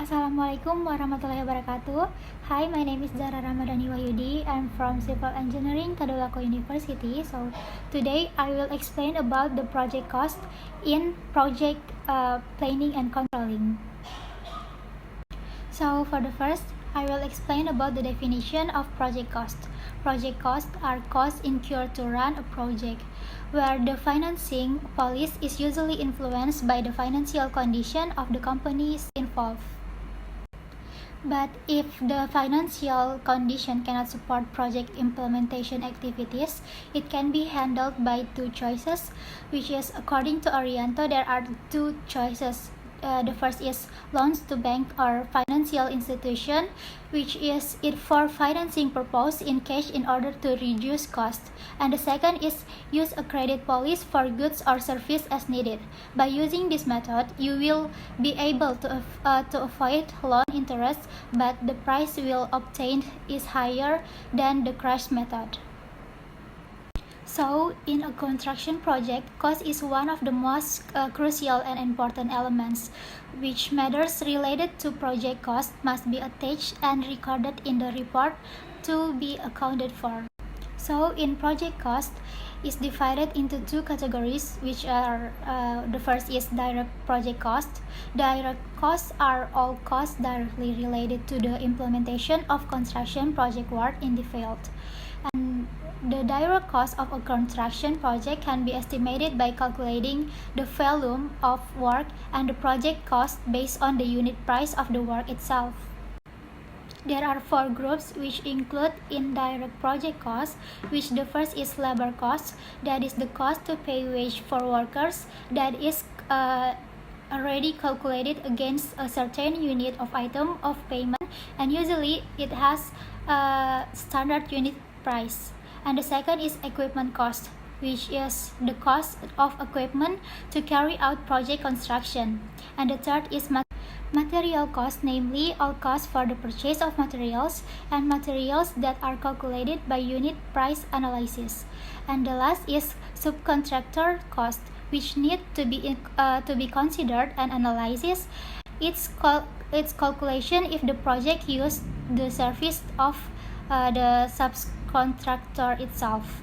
Assalamualaikum warahmatullahi wabarakatuh. Hi, my name is Zara Ramadhani Wahyudi. I'm from Civil Engineering, Tadulako University. So today I will explain about the project cost in project planning and controlling. So for the first, I will explain about the definition of project cost. Project costs are costs incurred to run a project, where the financing policy is usually influenced by the financial condition of the companies involved. But if the financial condition cannot support project implementation activities, it can be handled by two choices, which is according to Oriento, there are two choices. The first is loans to bank or financial institution, which is it for financing purpose in cash in order to reduce cost. And the second is use a credit policy for goods or service as needed. By using this method, you will be able to avoid loan interest, but the price will obtained is higher than the cash method. So, in a construction project, cost is one of the most crucial and important elements, which matters related to project cost must be attached and recorded in the report to be accounted for. So, in project cost is divided into two categories, which are the first is direct project cost. Direct costs are all costs directly related to the implementation of construction project work in the field. And the direct cost of a construction project can be estimated by calculating the volume of work and the project cost based on the unit price of the work itself. There are four groups which include indirect project costs, which the first is labor cost, that is the cost to pay wage for workers, that is already calculated against a certain unit of item of payment, and usually it has a standard unit price. And the second is equipment cost, which is the cost of equipment to carry out project construction. And the third is material cost, namely all costs for the purchase of materials and materials that are calculated by unit price analysis. And the last is subcontractor cost, which need to be considered and analyzed. Its calculation if the project used the service of the subcontractor itself.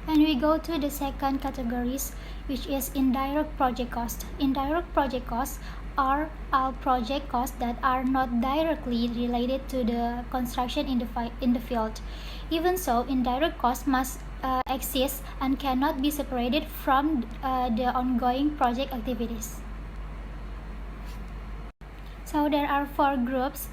And we go to the second categories, which is indirect project cost. Indirect project costs are all project costs that are not directly related to the construction in the field. Even so, indirect costs must exist and cannot be separated from the ongoing project activities. So there are four groups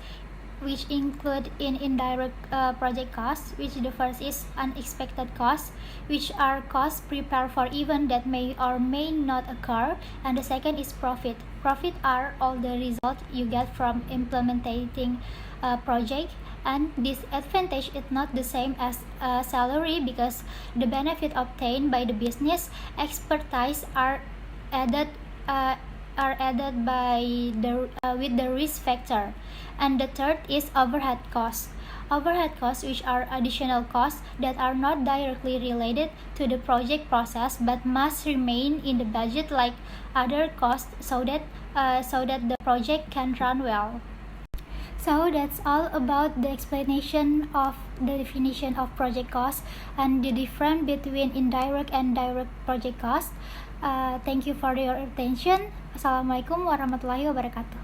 which include in indirect project costs, which the first is unexpected costs, which are costs prepared for events that may or may not occur, and the second is profit. Profit are all the results you get from implementing a project, and this advantage is not the same as salary because the benefit obtained by the business expertise are added by with the risk factor. And the third is overhead costs. Overhead costs, which are additional costs that are not directly related to the project process but must remain in the budget like other costs so that the project can run well. So that's all about the explanation of the definition of project cost and the difference between indirect and direct project cost. Thank you for your attention. Assalamualaikum warahmatullahi wabarakatuh.